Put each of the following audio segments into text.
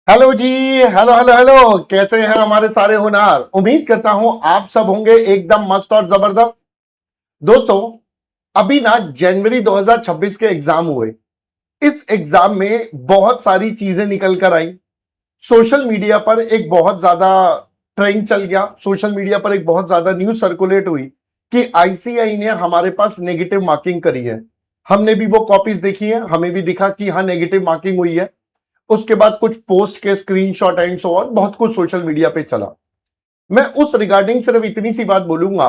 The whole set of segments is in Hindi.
हेलो जी। हेलो हेलो हेलो, कैसे हैं हमारे सारे होनहार। उम्मीद करता हूं आप सब होंगे एकदम मस्त और जबरदस्त। दोस्तों, अभी ना जनवरी 2026 के एग्जाम हुए। इस एग्जाम में बहुत सारी चीजें निकल कर आई। सोशल मीडिया पर एक बहुत ज्यादा ट्रेंड चल गया, सोशल मीडिया पर एक बहुत ज्यादा न्यूज सर्कुलेट हुई कि आईसीआई ने हमारे पास नेगेटिव मार्किंग करी है। हमने भी वो कॉपीज देखी है, हमें भी दिखा कि हाँ नेगेटिव मार्किंग हुई है। उसके बाद कुछ पोस्ट के स्क्रीनशॉट एंड सो ऑन, बहुत कुछ सोशल मीडिया पे चला। मैं उस रिगार्डिंग सिर्फ इतनी सी बात बोलूंगा,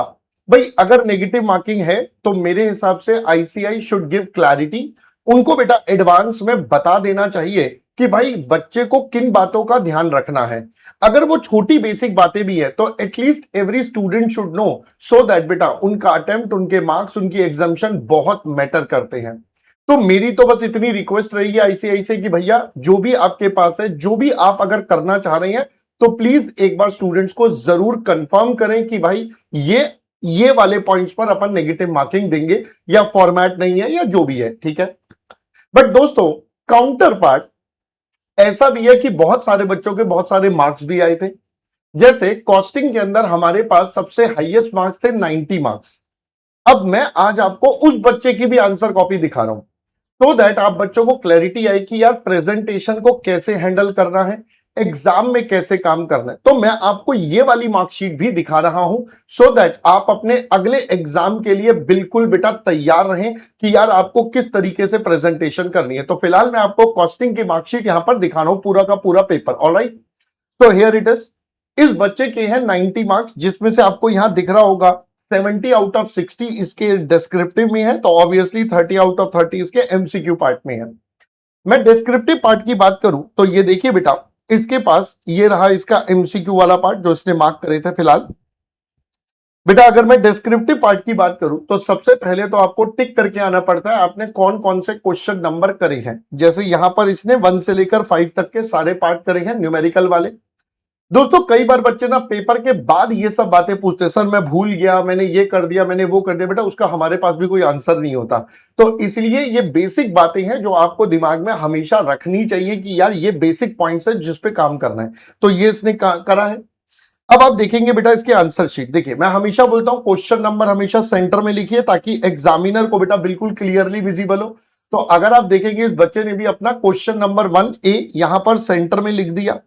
भाई अगर नेगेटिव मार्किंग है तो मेरे हिसाब से आईसीआई शुड गिव क्लैरिटी। उनको बेटा एडवांस में बता देना चाहिए कि भाई बच्चे को किन बातों का ध्यान रखना है। अगर वो छोटी बेसिक बातें भी है तो at least every student should know, so that बेटा उनका अटेम्प्ट, उनके मार्क्स, उनकी एग्जाम्शन बहुत मैटर करते हैं। तो मेरी तो बस इतनी रिक्वेस्ट रहेगी आईसीआई से कि भैया जो भी आपके पास है, जो भी आप अगर करना चाह रहे हैं, तो प्लीज एक बार स्टूडेंट्स को जरूर कंफर्म करें कि भाई ये वाले पॉइंट्स पर अपन नेगेटिव मार्किंग देंगे, या फॉर्मेट नहीं है या जो भी है, ठीक है। बट दोस्तों, काउंटर पार्ट ऐसा भी है कि बहुत सारे बच्चों के बहुत सारे मार्क्स भी आए थे। जैसे कॉस्टिंग के अंदर हमारे पास सबसे हाईएस्ट मार्क्स थे 90 मार्क्स। अब मैं आज आपको उस बच्चे की भी आंसर कॉपी दिखा रहा हूं, तो दैट आप बच्चों को क्लैरिटी आए कि यार प्रेजेंटेशन को कैसे हैंडल करना है, एग्जाम में कैसे काम करना है। तो मैं आपको ये वाली मार्कशीट भी दिखा रहा हूं, सो दैट आप अपने अगले एग्जाम के लिए बिल्कुल बेटा तैयार रहें कि यार आपको किस तरीके से प्रेजेंटेशन करनी है। तो फिलहाल मैं आपको कॉस्टिंग की मार्कशीट यहां पर दिखा रहा हूं, पूरा का पूरा पेपर। ऑलराइट, तो हियर इट इज। इस बच्चे के हैं 90 मार्क्स, जिसमें से आपको यहां दिख रहा होगा 70 आउट ऑफ 60 इसके डिस्क्रिप्टिव में है, तो ऑब्वियसली 30 आउट ऑफ 30 इसके एमसीक्यू पार्ट में है। मैं डिस्क्रिप्टिव पार्ट की बात करूं तो ये देखिए बेटा, इसके पास ये रहा इसका एमसीक्यू वाला पार्ट जो इसने मार्क करे थे। फिलहाल बेटा अगर मैं डिस्क्रिप्टिव पार्ट की बात करूं तो सबसे पहले तो आपको टिक करके आना पड़ता है आपने कौन कौन से क्वेश्चन नंबर करे हैं। जैसे यहां पर इसने 1 से लेकर 5 तक के सारे पार्ट करे हैं न्यूमेरिकल वाले। दोस्तों कई बार बच्चे ना पेपर के बाद ये सब बातें पूछते हैं, सर मैं भूल गया, मैंने ये कर दिया, मैंने वो कर दिया। बेटा उसका हमारे पास भी कोई आंसर नहीं होता। तो इसलिए ये बेसिक बातें हैं जो आपको दिमाग में हमेशा रखनी चाहिए कि यार ये बेसिक पॉइंट्स है जिस पे काम करना है। तो ये इसने करा है। अब आप देखेंगे बेटा इसके आंसर शीट। देखिए मैं हमेशा बोलता हूं क्वेश्चन नंबर हमेशा सेंटर में लिखिए ताकि एग्जामिनर को बेटा बिल्कुल क्लियरली विजिबल हो। तो अगर आप देखेंगे इस बच्चे ने भी अपना क्वेश्चन नंबर 1A यहां पर सेंटर में लिख दिया।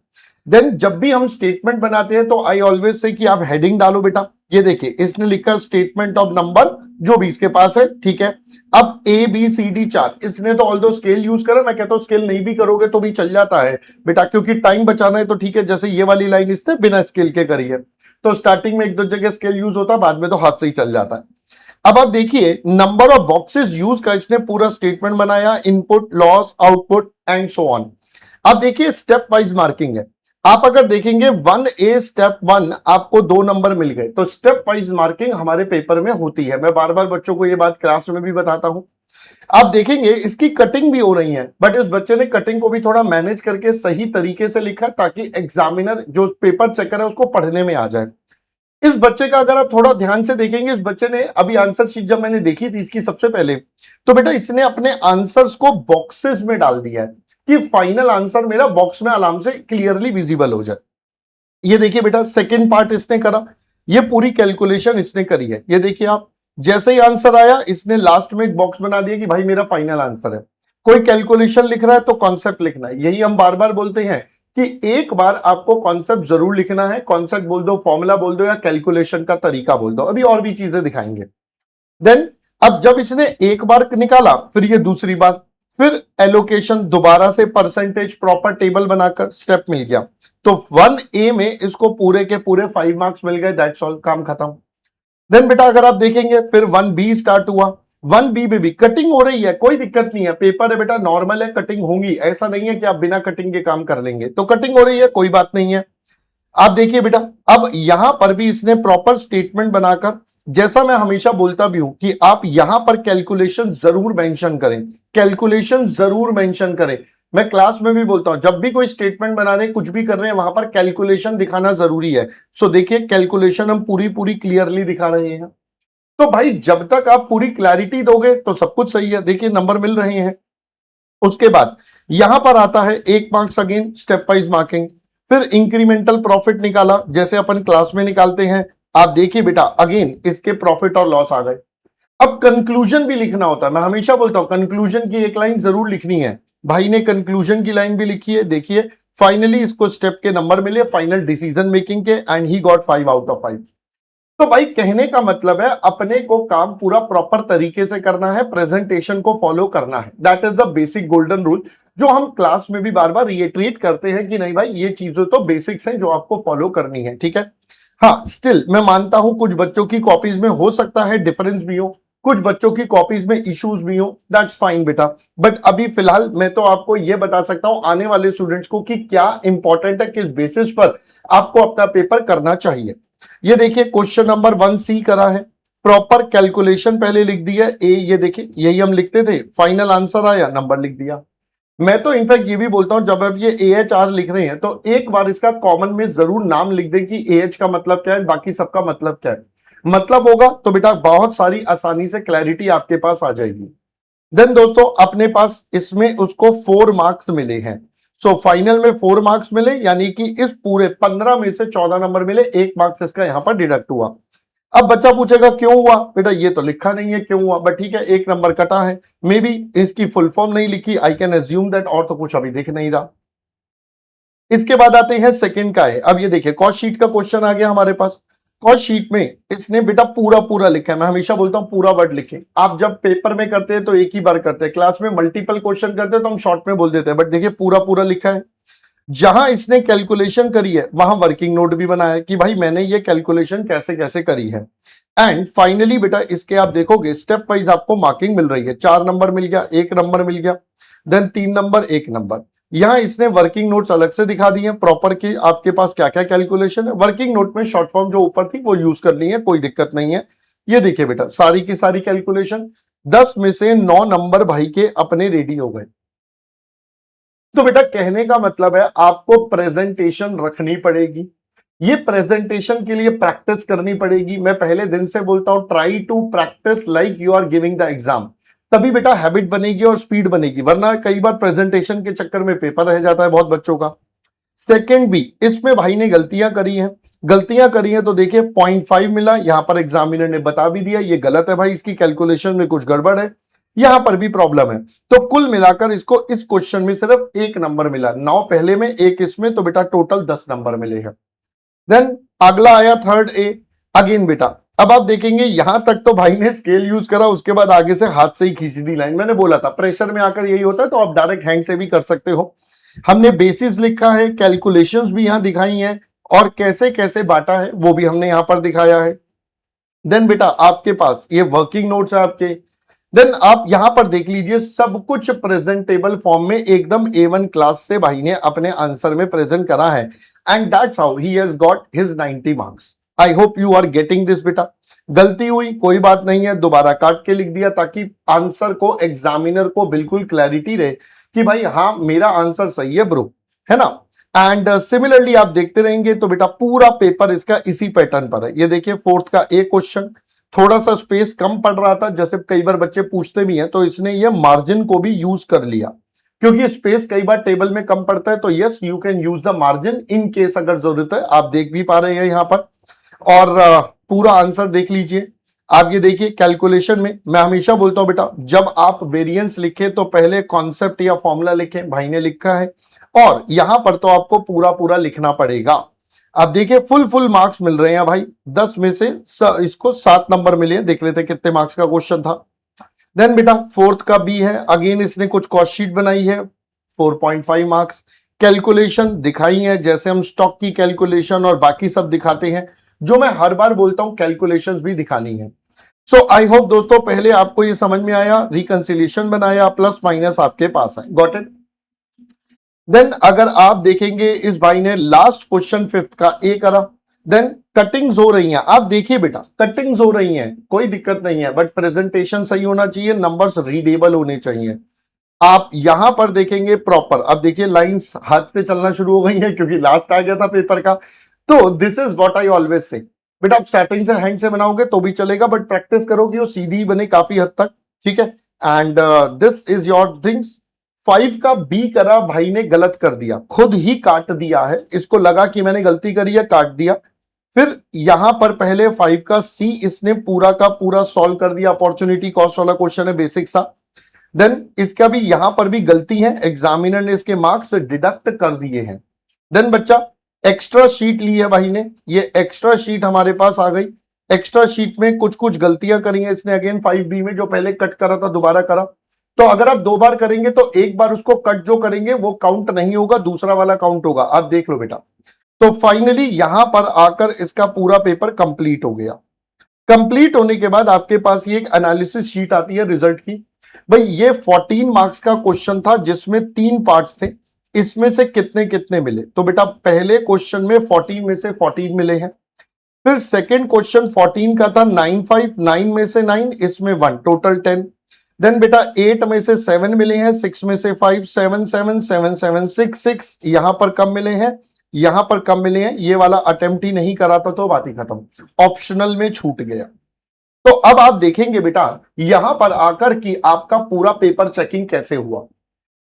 देन जब भी हम स्टेटमेंट बनाते हैं तो आई ऑलवेज से कि आप हेडिंग डालो बेटा। ये देखिए इसने लिखा स्टेटमेंट ऑफ नंबर जो भी इसके पास है, ठीक है। अब ABCD 4 इसने तो ऑल दो स्केल यूज करा, मैं कहता हूं स्केल नहीं भी करोगे तो भी चल जाता है बेटा, क्योंकि टाइम बचाना है तो ठीक है। जैसे ये वाली लाइन इसने बिना स्केल के करी है, तो स्टार्टिंग में एक दो जगह स्केल यूज होता है, बाद में तो हाथ से ही चल जाता है। अब आप देखिए नंबर ऑफ बॉक्सेस यूज का इसने पूरा स्टेटमेंट बनाया, input, loss, output and so on. अब देखिए स्टेप वाइज मार्किंग है। आप अगर देखेंगे 1A स्टेप 1 आपको 2 नंबर मिल गए, तो स्टेप वाइज मार्किंग हमारे पेपर में होती है। मैं बार बार बच्चों को ये बात क्लास में भी बताता हूं। आप देखेंगे इसकी कटिंग भी हो रही है, बट इस बच्चे ने कटिंग को भी थोड़ा मैनेज करके सही तरीके से लिखा ताकि एग्जामिनर जो पेपर चेकर है उसको पढ़ने में आ जाए। इस बच्चे का अगर आप थोड़ा ध्यान से देखेंगे, इस बच्चे ने अभी आंसर शीट जब मैंने देखी थी इसकी सबसे पहले, तो बेटा इसने अपने आंसर्स को बॉक्सेस में डाल दिया है कि फाइनल आंसर मेरा बॉक्स में आराम से क्लियरली विजिबल हो जाए। ये देखिए बेटा सेकंड पार्ट इसने करा, ये पूरी कैलकुलेशन इसने करी है। ये देखिए आप, जैसे ही आंसर आया इसने लास्ट में एक बॉक्स बना दिया कि भाई मेरा फाइनल आंसर है। कोई कैलकुलेशन लिख रहा है तो कॉन्सेप्ट लिखना है। यही हम बार बार बोलते हैं कि एक बार आपको कॉन्सेप्ट जरूर लिखना है। कॉन्सेप्ट बोल दो, फॉर्मूला बोल दो, या कैलकुलेशन का तरीका बोल दो, अभी और भी चीजें दिखाएंगे। देन अब जब इसने एक बार निकाला, फिर ये दूसरी बार, फिर एलोकेशन दोबारा से परसेंटेज प्रॉपर टेबल बनाकर स्टेप मिल गया। तो 1A में इसको पूरे के पूरे 5 मार्क्स मिल गए, दैट्स ऑल, काम खत्म। देन बेटा अगर आप देखेंगे फिर 1B स्टार्ट हुआ। 1B में भी कटिंग हो रही है, कोई दिक्कत नहीं है, पेपर है बेटा, नॉर्मल है, कटिंग होंगी, ऐसा नहीं है कि आप बिना कटिंग के काम कर लेंगे। तो कटिंग हो रही है, कोई बात नहीं है। आप देखिए बेटा अब यहां पर भी इसने प्रॉपर स्टेटमेंट बनाकर, जैसा मैं हमेशा बोलता भी हूं कि आप यहां पर कैलकुलेशन जरूर मेंशन करें, कैलकुलेशन जरूर मेंशन करें। मैं क्लास में भी बोलता हूं जब भी कोई स्टेटमेंट बना रहे हैं, कुछ भी कर रहे हैं, वहां पर कैलकुलेशन दिखाना जरूरी है। सो देखिए कैलकुलेशन हम पूरी पूरी क्लियरली दिखा रहे हैं। तो भाई जब तक आप पूरी क्लैरिटी दोगे तो सब कुछ सही है। देखिए नंबर मिल रहे हैं। उसके बाद यहां पर आता है 1 marks, again step wise marking. फिर इंक्रीमेंटल प्रॉफिट निकाला जैसे अपन क्लास में निकालते हैं। आप देखिए बेटा अगेन इसके प्रॉफिट और लॉस आ गए। अब कंक्लूजन भी लिखना होता है, मैं हमेशा बोलता हूं कंक्लूजन की एक लाइन जरूर लिखनी है। भाई ने कंक्लूजन की लाइन भी लिखी है, देखिए फाइनली इसको स्टेप के नंबर मिले फाइनल डिसीजन मेकिंग के, and he got 5 out of 5। तो भाई कहने का मतलब है अपने को काम पूरा प्रॉपर तरीके से करना है, प्रेजेंटेशन को फॉलो करना है। That is the basic golden rule जो हम क्लास में भी बार बार रिएट्रेट करते हैं कि नहीं भाई ये चीजें तो बेसिक्स हैं जो आपको फॉलो करनी है, ठीक है। हाँ स्टिल मैं मानता हूं कुछ बच्चों की कॉपीज में हो सकता है डिफरेंस भी हो, कुछ बच्चों की कॉपीज में इश्यूज भी हो, दैट्स फाइन बेटा। बट अभी फिलहाल मैं तो आपको यह बता सकता हूं आने वाले स्टूडेंट्स को कि क्या इंपॉर्टेंट है, किस बेसिस पर आपको अपना पेपर करना चाहिए। ये देखिए क्वेश्चन नंबर 1C करा है, प्रॉपर कैलकुलेशन पहले लिख दिया ए, ये देखिए यही हम लिखते थे, फाइनल आंसर आया नंबर लिख दिया। मैं तो इनफैक्ट ये भी बोलता हूं जब आप ये AHR लिख रहे हैं तो एक बार इसका कॉमन में जरूर नाम लिख दें कि AH का मतलब क्या है, बाकी सबका मतलब क्या है। मतलब होगा तो बेटा बहुत सारी आसानी से क्लैरिटी आपके पास आ जाएगी। देन दोस्तों अपने पास इसमें उसको 4 मार्क्स मिले हैं। सो फाइनल में 4 मार्क्स मिले, यानी कि इस पूरे 15 में से 14 नंबर मिले, 1 मार्क्स इसका यहां पर डिडक्ट हुआ। अब बच्चा पूछेगा क्यों हुआ, बेटा ये तो लिखा नहीं है क्यों हुआ, बट ठीक है 1 नंबर कटा है, मे बी इसकी फुल फॉर्म नहीं लिखी, आई कैन एज्यूम दैट, और तो कुछ अभी दिख नहीं रहा। इसके बाद आते हैं सेकंड का है। अब ये देखिए कॉस्ट शीट का क्वेश्चन आ गया हमारे पास। कॉस्ट शीट में इसने बेटा पूरा पूरा लिखा है, मैं हमेशा बोलता हूं पूरा वर्ड लिखें। आप जब पेपर में करते हैं तो एक ही बार करते हैं, क्लास में मल्टीपल क्वेश्चन करते हैं तो हम शॉर्ट में बोल देते हैं, बट देखिए पूरा पूरा लिखा है। जहां इसने कैलकुलेशन करी है वहां वर्किंग नोट भी बनाया है कि भाई मैंने ये कैलकुलेशन कैसे कैसे करी है। एंड फाइनली बेटा इसके आप देखोगे स्टेप वाइज आपको मार्किंग मिल रही है, 4 नंबर मिल गया, 1 नंबर मिल गया, देन 3 नंबर, 1 नंबर। यहां इसने वर्किंग नोट्स अलग से दिखा दिए प्रॉपर की आपके पास क्या क्या कैलकुलेशन है। वर्किंग नोट में शॉर्ट फॉर्म जो ऊपर थी वो यूज कर ली है, कोई दिक्कत नहीं है। ये देखिए बेटा सारी की सारी कैलकुलेशन, 10 में से 9 नंबर भाई के अपने रेडी हो गए। तो बेटा कहने का मतलब है आपको प्रेजेंटेशन रखनी पड़ेगी, ये प्रेजेंटेशन के लिए प्रैक्टिस करनी पड़ेगी। मैं पहले दिन से बोलता हूं try to practice like you are giving the exam, तभी बेटा हैबिट बनेगी और स्पीड बनेगी, वरना कई बार प्रेजेंटेशन के चक्कर में पेपर रह जाता है बहुत बच्चों का। सेकंड भी इसमें भाई ने गलतियां करी हैं तो देखिए 0.5 मिला, यहां पर एग्जामिनर ने बता भी दिया ये गलत है भाई, इसकी कैलकुलेशन में कुछ गड़बड़ है, यहां पर भी प्रॉब्लम है। तो कुल मिलाकर इसको इस क्वेश्चन में सिर्फ 1 नंबर मिला, 9 पहले में 1 इसमें, तो बेटा टोटल 10 नंबर मिले हैं। देन अगला आया थर्ड ए, अगेन बेटा अब आप देखेंगे यहां तक तो भाई ने स्केल यूज करा, उसके बाद आगे से हाथ से ही खींच दी लाइन। मैंने बोला था प्रेशर में आकर यही होता है, तो आप डायरेक्ट हैंड से भी कर सकते हो। हमने बेसिस लिखा है, कैलकुलेशंस भी यहां दिखाई हैं, और कैसे कैसे बांटा है वो भी हमने यहां पर दिखाया है। देन बेटा आपके पास ये वर्किंग नोट्स है आपके। देन आप यहां पर देख लीजिए सब कुछ प्रेजेंटेबल फॉर्म में एकदम A1 क्लास से भाई ने अपने आंसर में प्रेजेंट करा है, and that's how he has got his 90 marks. I hope you are getting this बेटा। गलती हुई कोई बात नहीं है, दोबारा काट के लिख दिया ताकि आंसर को एग्जामिनर को बिल्कुल क्लैरिटी रहे कि भाई हाँ मेरा आंसर सही है ब्रो, है ना। एंड सिमिलरली आप देखते रहेंगे तो बेटा पूरा पेपर इसका इसी पैटर्न पर है। ये देखिए फोर्थ का एक क्वेश्चन थोड़ा सा स्पेस कम पड़ रहा था, जैसे कई बार बच्चे पूछते भी हैं, तो इसने ये मार्जिन को भी यूज कर लिया, क्योंकि स्पेस कई बार टेबल में कम पड़ता है, तो yes you can use the margin in case अगर जरूरत है। आप देख भी पा रहे हैं यहां पर, और पूरा आंसर देख लीजिए। आप ये देखिए कैलकुलेशन में मैं हमेशा बोलता हूं बेटा जब आप वेरिएंस लिखे तो पहले कॉन्सेप्ट या फॉर्मूला लिखें, भाई ने लिखा है, और यहां पर तो आपको पूरा पूरा लिखना पड़ेगा। आप देखिए फुल मार्क्स मिल रहे हैं भाई, 10 में से इसको 7 नंबर मिले हैं। देख लेते कितने मार्क्स का क्वेश्चन था। देन बेटा फोर्थ का बी है, अगेन इसने कुछ कॉस्ट शीट बनाई है, 4.5 मार्क्स। कैलकुलेशन दिखाई है जैसे हम स्टॉक की कैलकुलेशन और बाकी सब दिखाते हैं, जो मैं हर बार बोलता हूं कैलकुलेशंस भी दिखानी है। सो आई होप दोस्तों पहले आपको ये समझ में आया, रिकंसिलिएशन बनाया, प्लस माइनस आपके पास है, गॉट इट। देन अगर आप देखेंगे इस भाई ने लास्ट क्वेश्चन फिफ्थ का ए करा, देन कटिंग्स हो रही हैं। आप देखिए बेटा कटिंग्स हो रही हैं, कोई दिक्कत नहीं है, बट प्रेजेंटेशन सही होना चाहिए, नंबर्स रीडेबल होने चाहिए। आप यहां पर देखेंगे प्रॉपर, अब देखिए लाइंस हाथ से चलना शुरू हो गई हैं क्योंकि लास्ट आ गया था पेपर का। तो this is what I always say, बेटा आप स्टार्टिंग से हैंड से बनाओगे तो भी चलेगा, बट प्रैक्टिस करो कि वो सीधी बने काफी हद तक, ठीक है। And this is your things 5 का बी करा, भाई ने गलत कर दिया, खुद ही काट दिया है, इसको लगा कि मैंने गलती करी है, काट दिया। फिर यहां पर पहले 5 का सी इसने पूरा का पूरा सॉल्व कर दिया, अपॉर्चुनिटी कॉस्ट वाला क्वेश्चन है, बेसिक सा। देन इसका भी यहां पर भी गलती है, एग्जामिनर ने इसके मार्क्स डिडक्ट कर दिए हैं। देन बच्चा एक्स्ट्रा शीट ली है भाई ने, ये एक्स्ट्रा शीट हमारे पास आ गई। एक्स्ट्रा शीट में कुछ कुछ गलतियां करी हैं इसने, अगेन 5B में जो पहले कट करा था दोबारा करा। तो अगर आप 2 बार करेंगे तो एक बार उसको कट जो करेंगे वो काउंट नहीं होगा, दूसरा वाला काउंट होगा, आप देख लो बेटा। तो फाइनली यहां पर आकर इसका पूरा पेपर कंप्लीट हो गया। कंप्लीट होने के बाद आपके पास ये एक एनालिसिस शीट आती है रिजल्ट की। भाई ये 14 मार्क्स का क्वेश्चन था जिसमें 3 पार्ट्स थे, इसमें से कितने कितने मिले। तो बेटा पहले क्वेश्चन में 14 में से 14 मिले हैं। फिर सेकंड क्वेश्चन 14 का था 9 5, 9 में से 9, इसमें 1, टोटल 10। देन बेटा 8 में से 7 मिले हैं, 6 में से 5, 7 7 7 7 6 6, यहां पर कम मिले हैं, यहां पर कम मिले हैं, ये वाला अटेम्प्ट ही नहीं करा था तो बात ही खत्म, ऑप्शनल में छूट गया। तो अब आप देखेंगे बेटा यहां पर आकर कि आपका पूरा पेपर चेकिंग कैसे हुआ।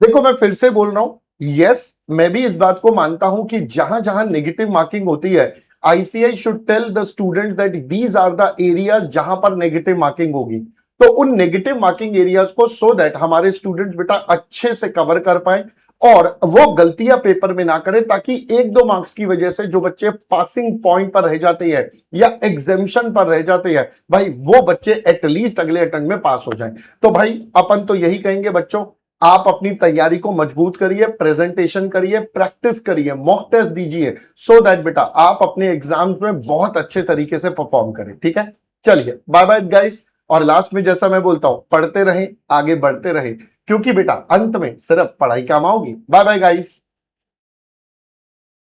देखो मैं फिर से बोल रहा हूं, यस मैं भी इस बात को मानता हूं कि जहां जहां नेगेटिव मार्किंग होती है, ICI should tell the students that these are the areas जहां पर नेगेटिव मार्किंग होगी। तो उन नेगेटिव मार्किंग एरियाज को सो दैट हमारे स्टूडेंट्स बेटा अच्छे से कवर कर पाए और वो गलतियां पेपर में ना करें, ताकि 1-2 मार्क्स की वजह से जो बच्चे पासिंग पॉइंट पर रह जाते हैं या एग्जामिशन पर रह जाते हैं, भाई वो बच्चे एटलीस्ट अगले अटेम्प्ट में पास हो जाएं। तो भाई अपन तो यही कहेंगे बच्चों, आप अपनी तैयारी को मजबूत करिए, प्रेजेंटेशन करिए, प्रैक्टिस करिए, मॉक टेस्ट दीजिए, सो दैट बेटा आप अपने एग्जाम्स में बहुत अच्छे तरीके से परफॉर्म करें। ठीक है, चलिए बाय बाय गाइस। और लास्ट में जैसा मैं बोलता हूं, पढ़ते रहें, आगे बढ़ते रहें, क्योंकि बेटा अंत में सिर्फ पढ़ाई काम आओगी। Bye bye guys.